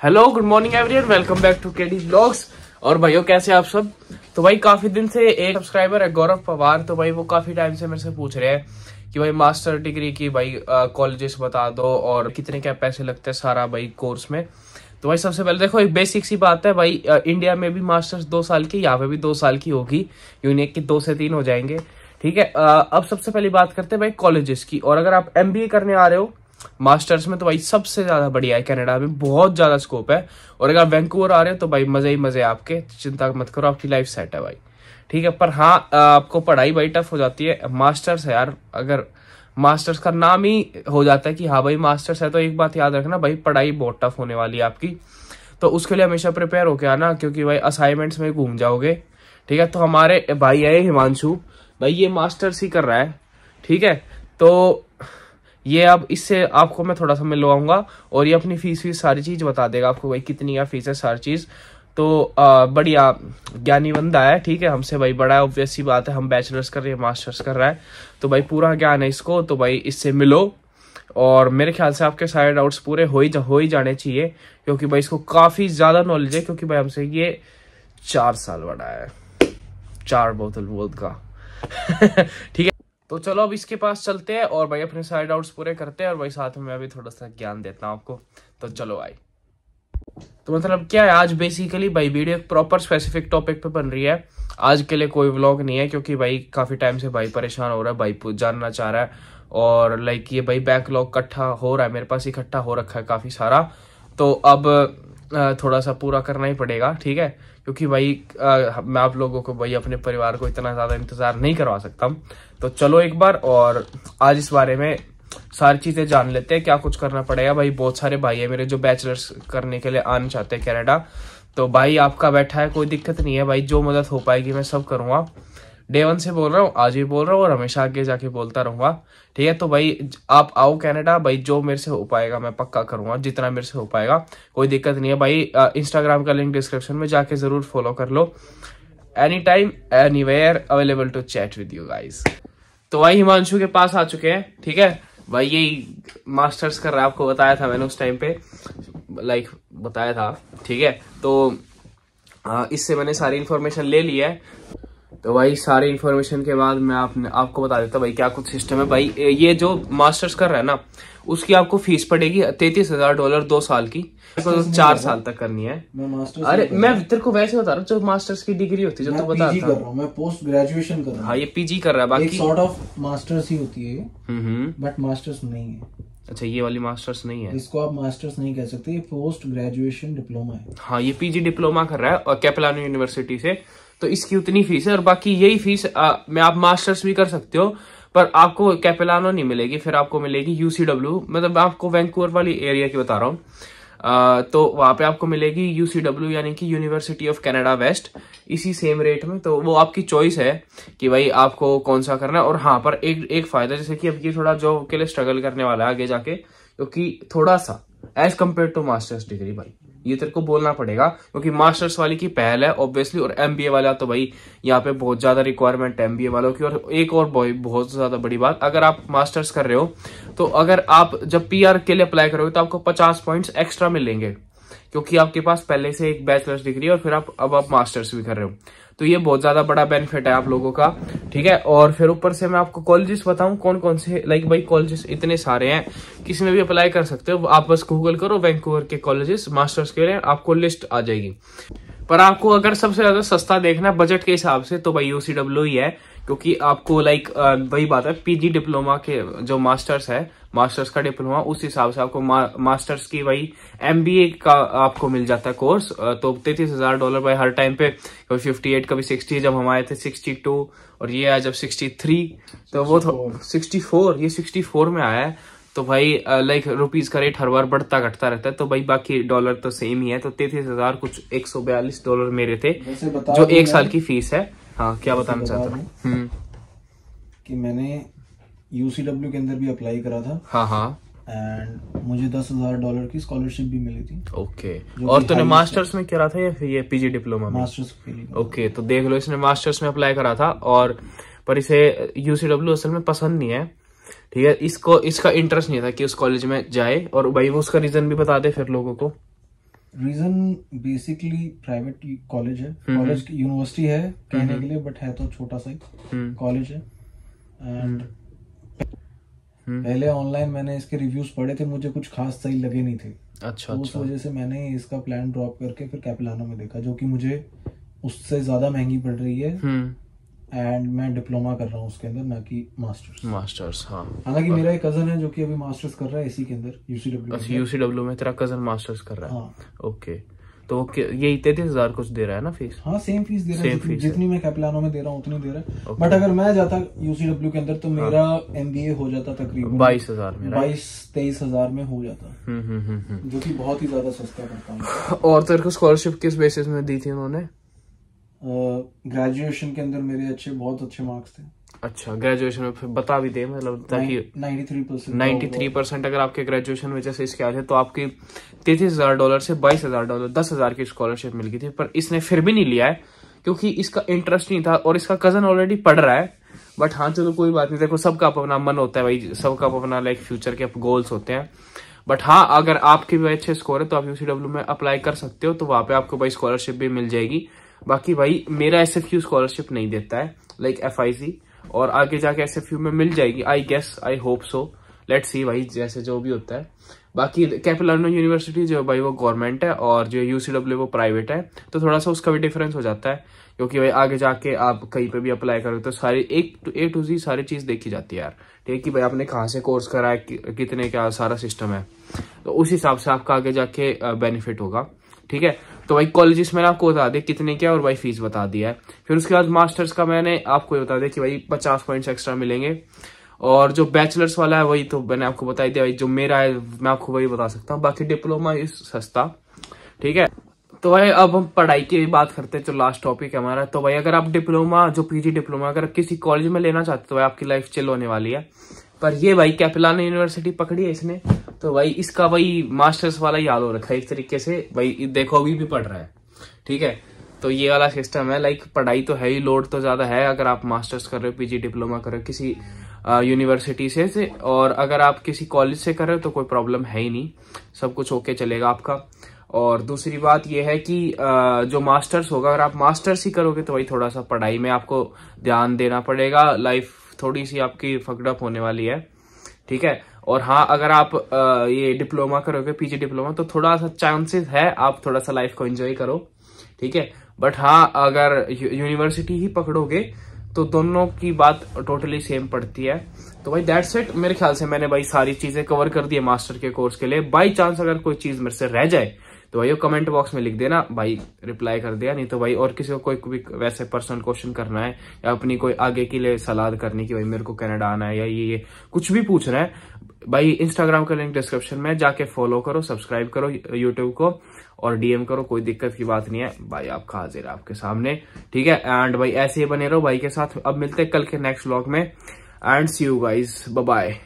Hello good morning everyone, welcome back to KD vlogs. और भाइयों कैसे आप सब। तो भाई काफी दिन से एक सब्सक्राइबर है गौरव पवार, तो भाई वो काफी टाइम से मेरे से पूछ रहे हैं कि भाई मास्टर डिग्री की भाई कॉलेजेस बता दो और कितने क्या पैसे लगते हैं सारा भाई कोर्स में। तो भाई सबसे पहले देखो एक बेसिक सी बात है भाई, इंडिया में भी मास्टर्स 2 साल की, यहाँ पे भी 2 साल की होगी, यूनिक की 2 से 3 हो जाएंगे। ठीक है, अब सबसे पहली बात करते हैं भाई कॉलेजेस की। और अगर आप एमबीए करने आ रहे हो मास्टर्स में तो भाई सबसे ज्यादा बढ़िया है, कनाडा में बहुत ज्यादा स्कोप है। और अगर आप वैंकूवर आ रहे हो तो भाई मजे ही मजे आपके, चिंता मत करो, आपकी लाइफ सेट है भाई। ठीक है, पर हाँ आपको पढ़ाई भाई टफ हो जाती है। मास्टर्स है यार, अगर मास्टर्स का नाम ही हो जाता है कि हाँ भाई मास्टर्स है, तो एक बात याद रखना भाई, पढ़ाई बहुत टफ होने वाली है आपकी। तो उसके लिए हमेशा प्रिपेयर होके आना, क्योंकि भाई असाइनमेंट्स में घूम जाओगे। ठीक है, तो हमारे भाई है हिमांशु भाई, ये मास्टर्स ही कर रहा है। ठीक है, तो ये अब इससे आपको मैं थोड़ा सा मिलवाऊंगा और ये अपनी फीस सारी चीज बता देगा आपको भाई, कितनी है फीस है सारी चीज। तो बढ़िया ज्ञानी बंदा है। ठीक है, हमसे भाई बड़ा है, ऑब्वियस सी बात है, हम बैचलर्स कर रहे हैं, मास्टर्स कर रहा है, तो भाई पूरा ज्ञान है इसको। तो भाई इससे मिलो और मेरे ख्याल से आपके सारे डाउट्स पूरे हो ही जाने चाहिए, क्योंकि भाई इसको काफी ज्यादा नॉलेज है, क्योंकि भाई हमसे ये 4 साल बड़ा है, 4 बोतल वोद का। ठीक है, तो चलो अब इसके पास चलते हैं और भाई अपने सारे डाउट्स पूरे करते हैं, और भाई साथ में मैं भी थोड़ा सा ज्ञान देता हूँ आपको। तो चलो भाई, तो मतलब क्या है, आज बेसिकली भाई वीडियो एक प्रॉपर स्पेसिफिक टॉपिक पे बन रही है। आज के लिए कोई व्लॉग नहीं है, क्योंकि भाई काफी टाइम से भाई परेशान हो रहा है, भाई जानना चाह रहा है, और लाइक ये भाई बैकलॉग इकट्ठा हो रहा है, मेरे पास इकट्ठा हो रखा है काफी सारा। तो अब थोड़ा सा पूरा करना ही पड़ेगा। ठीक है, क्योंकि भाई मैं आप लोगों को भाई, अपने परिवार को इतना ज्यादा इंतजार नहीं करवा सकता। तो चलो एक बार और आज इस बारे में सारी चीजें जान लेते हैं, क्या कुछ करना पड़ेगा। भाई बहुत सारे भाई है मेरे जो बैचलर्स करने के लिए आना चाहते हैं कनाडा, तो भाई आपका बैठा है, कोई दिक्कत नहीं है भाई, जो मदद हो पाएगी मैं सब करूंगा। डे 1 से बोल रहा हूँ, आज भी बोल रहा हूँ और हमेशा आगे जाके बोलता रहूंगा। ठीक है, तो भाई आप आओ कनाडा, भाई जो मेरे से हो पाएगा मैं पक्का करूंगा, जितना मेरे से हो पाएगा, कोई दिक्कत नहीं है भाई। इंस्टाग्राम का लिंक डिस्क्रिप्शन में जाके जरूर फॉलो कर लो। Any time anywhere available to chat with you guys. तो भाई हिमांशु के पास आ चुके हैं। ठीक है भाई, यही मास्टर्स कर रहा है, आपको बताया था मैंने उस टाइम पे, लाइक बताया था। ठीक है, तो इससे मैंने सारी इन्फॉर्मेशन ले ली है। तो भाई सारी इन्फॉर्मेशन के बाद मैं आपको बता देता भाई क्या कुछ सिस्टम है। भाई ये जो मास्टर्स कर रहा है ना, उसकी आपको फीस पड़ेगी $33,000 2 साल की, तो 4 साल तक करनी है। अरे मैं तेरे को वैसे बता रहा हूँ, जो मास्टर्स की डिग्री होती है, जो तू बता रहा हूँ, मैं पोस्ट ग्रेजुएशन कर रहा हूँ। हाँ ये पीजी कर रहा है, बाकी सॉर्ट ऑफ मास्टर्स ही होती है, बट मास्टर्स नहीं है। अच्छा, ये वाली मास्टर्स नहीं है, इसको आप मास्टर्स नहीं कह सकते, ये पोस्ट ग्रेजुएशन डिप्लोमा है। हाँ ये पीजी डिप्लोमा कर रहा है और कैपेलानो यूनिवर्सिटी से, तो इसकी उतनी फीस है। और बाकी यही फीस में आप मास्टर्स भी कर सकते हो, पर आपको कैपेलानो नहीं मिलेगी, फिर आपको मिलेगी यूसीडब्ल्यू, मतलब आपको वैंकूवर वाली एरिया की बता रहा हूँ। तो वहां पे आपको मिलेगी यूसीडब्ल्यू, यानी कि यूनिवर्सिटी ऑफ कनाडा वेस्ट, इसी सेम रेट में। तो वो आपकी चॉइस है कि भाई आपको कौन सा करना है। और हाँ, पर एक फायदा, जैसे कि अब ये थोड़ा जॉब के लिए स्ट्रगल करने वाला है आगे जाके, क्योंकि थोड़ा सा edge compare to master's degree भाई, ये तेरे को बोलना पड़ेगा, क्योंकि मास्टर्स वाली की पहल है ऑब्वियसली, और एमबीए वाला तो भाई यहाँ पे बहुत ज्यादा रिक्वायरमेंट है एमबीए वालों की। और एक और बहुत ज्यादा बड़ी बात, अगर आप मास्टर्स कर रहे हो तो अगर आप जब पीआर के लिए अप्लाई करोगे तो आपको 50 पॉइंट्स एक्स्ट्रा मिलेंगे, क्योंकि आपके पास पहले से एक बैचलर्स डिग्री है और फिर अब आप मास्टर्स भी कर रहे हो। तो ये बहुत ज्यादा बड़ा बेनिफिट है आप लोगों का। ठीक है, और फिर ऊपर से मैं आपको कॉलेजेस बताऊं कौन कौन से, लाइक भाई कॉलेजेस इतने सारे हैं, किसी में भी अप्लाई कर सकते हो। आप बस गूगल करो वैंकूवर के कॉलेजेस मास्टर्स के लिए, आपको लिस्ट आ जाएगी। पर आपको अगर सबसे ज्यादा सस्ता देखना है बजट के हिसाब से, तो भाई यूसीडब्ल्यू ही है, क्योंकि आपको लाइक वही बात है, पीजी डिप्लोमा के जो मास्टर्स है, मास्टर्स का डिप्लोमा, उस हिसाब से आपको मास्टर्स की वही एमबीए का आपको मिल जाता है कोर्स। तो $33,000 भाई हर टाइम पे, कभी 58, कभी 60, जब हम आए थे 62, और ये आया जब 63, तो वो 64, ये 64 में आया है। तो भाई लाइक रुपीज का रेट हर बार बढ़ता घटता रहता है, तो भाई बाकी डॉलर तो सेम ही है। तो 33,000 कुछ $142 मेरे थे, जो 1 साल की फीस है। हाँ क्या बताना चाहता हूँ कि मैंने यूसीडब्ल्यू के अंदर भी अप्लाई करा था। हाँ एंड मुझे $10,000 की स्कॉलरशिप भी मिली थी। ओके, और तूने मास्टर्स में करा था या फिर ये पीजी डिप्लोमा में? मास्टर्स के लिए। ओके, तो देख लो, इसने मास्टर्स में अप्लाई करा था, और पर इसे यूसीडब्ल्यू असल में पसंद नहीं है। ठीक है, इसका इंटरेस्ट नहीं था कि उस कॉलेज में जाए, और भाई वो उसका रीजन भी बता दे फिर लोगों को। रीजन बेसिकली प्राइवेट कॉलेज है, कॉलेज यूनिवर्सिटी है कहने के लिए, बट है तो छोटा सा ही कॉलेज है। एंड पहले ऑनलाइन मैंने इसके रिव्यूज पढ़े थे, मुझे कुछ खास सही लगे नहीं थे। अच्छा, तो उस वजह से मैंने इसका प्लान ड्रॉप करके फिर कैपिलानो में देखा, जो कि मुझे उससे ज्यादा महंगी पड़ रही है। एंड मैं डिप्लोमा कर रहा हूँ उसके अंदर, ना कि मास्टर्स। हाँ, हालांकि मेरा एक कजन है जो कि अभी मास्टर्स कर रहा है इसी के अंदर, यूसीडब्ल्यू में तेरा कजन मास्टर्स कर रहा है। हाँ। ओके, तो यही 33,000 कुछ दे रहा है ना फीस? हाँ, सेम फीस दे रहा है, जितनी मैं कैपिलानो में दे रहा हूँ उतनी दे रहा है। बट अगर मैं जाता यूसीडब्ल्यू के अंदर तो मेरा MBA हो जाता तकरीबन 22,000 में, 22-23,000 में हो जाता, जो कि बहुत ही ज्यादा सस्ता पड़ता है। और तेरे को स्कॉलरशिप किस बेसिस में दी थी उन्होंने? ग्रेजुएशन के अंदर मेरे बहुत अच्छे मार्क्स थे। अच्छा, ग्रेजुएशन में फिर बता भी दे, मतलब ताकि 93% अगर आपके ग्रेजुएशन में जैसे इसके आए थे तो आपकी $33,000 से $22,000 10,000 की स्कॉलरशिप मिल गई थी। पर इसने फिर भी नहीं लिया है क्योंकि इसका इंटरेस्ट नहीं था और इसका कजन ऑलरेडी पढ़ रहा है। बट हाँ चलो कोई बात नहीं, देखो सबका अपना मन होता है भाई, सबका अपना लाइक फ्यूचर के गोल्स होते हैं। बट हाँ, अगर आपके भी अच्छे स्कोर है तो आप यूसीडब्ल्यू में अप्लाई कर सकते हो, तो वहां पे आपको भाई स्कॉलरशिप भी मिल जाएगी। बाकी भाई मेरा SFU स्कॉलरशिप नहीं देता है, लाइक FIC, और आगे जाके SFU में मिल जाएगी, I guess, I hope so, let's see भाई, जैसे जो भी होता है। बाकी कैपिलानो यूनिवर्सिटी जो भाई वो गवर्नमेंट है और जो UCW वो प्राइवेट है, तो थोड़ा सा उसका भी डिफरेंस हो जाता है, क्योंकि भाई आगे जाके आप कहीं पे भी अप्लाई करो तो सारी A to Z सारी चीज देखी जाती है यार, ठीक है, कि भाई आपने कहाँ से कोर्स करा है, कितने क्या सारा सिस्टम है, तो उस हिसाब से आपका आगे जाके बेनिफिट होगा, ठीक है। तो भाई कॉलेजेस मैंने आपको बता दिया कितने क्या, और भाई फीस बता दिया है। फिर उसके बाद मास्टर्स का मैंने आपको बता दिया कि भाई 50 पॉइंट्स एक्स्ट्रा मिलेंगे, और जो बैचलर्स वाला है वही तो मैंने आपको बता दिया भाई, जो मेरा है मैं आपको वही बता सकता हूँ। बाकी डिप्लोमा इस सस्ता, ठीक है। तो भाई अब हम पढ़ाई की बात करते हैं, जो लास्ट टॉपिक है हमारा। तो भाई अगर आप डिप्लोमा, जो PG डिप्लोमा अगर किसी कॉलेज में लेना चाहते हो तो भाई आपकी लाइफ चिल होने वाली है। पर ये भाई कैपिलानो यूनिवर्सिटी पकड़ी है इसने, तो भाई इसका भाई मास्टर्स वाला ही हाल हो रखा है एक तरीके से। भाई देखो अभी भी पढ़ रहा है, ठीक है। तो ये वाला सिस्टम है, लाइक पढ़ाई तो है ही, लोड तो ज्यादा है अगर आप मास्टर्स कर रहे हो, PG डिप्लोमा कर रहे हो किसी यूनिवर्सिटी से, और अगर आप किसी कॉलेज से कर रहे हो तो कोई प्रॉब्लम है ही नहीं, सब कुछ ओके चलेगा आपका। और दूसरी बात यह है कि जो मास्टर्स होगा, अगर आप मास्टर्स ही करोगे तो भाई थोड़ा सा पढ़ाई में आपको ध्यान देना पड़ेगा, लाइफ थोड़ी सी आपकी फकडअप होने वाली है, ठीक है। और हाँ, अगर आप ये डिप्लोमा करोगे, PG डिप्लोमा, तो थोड़ा सा चांसेस है आप थोड़ा सा लाइफ को एंजॉय करो, ठीक है। बट हाँ, अगर यूनिवर्सिटी ही पकड़ोगे तो दोनों की बात टोटली सेम पड़ती है। तो भाई दैट्स इट, मेरे ख्याल से मैंने भाई सारी चीजें कवर कर दी है मास्टर के कोर्स के लिए। बाई चांस अगर कोई चीज मेरे से रह जाए तो भाई वो कमेंट बॉक्स में लिख देना भाई, रिप्लाई कर दिया। नहीं तो भाई और किसी को कोई भी वैसे पर्सनल क्वेश्चन करना है या अपनी कोई आगे के लिए सलाह करनी कि भाई मेरे को कनाडा आना है या ये कुछ भी पूछना है, भाई इंस्टाग्राम का लिंक डिस्क्रिप्शन में, जाके फॉलो करो, सब्सक्राइब करो यूट्यूब को, और DM करो, कोई दिक्कत की बात नहीं है भाई, आपका हाजिर है आपके सामने, ठीक है। एंड भाई ऐसे ही बने रहो भाई के साथ। अब मिलते हैं कल के नेक्स्ट व्लॉग में, and see you guys, bye bye.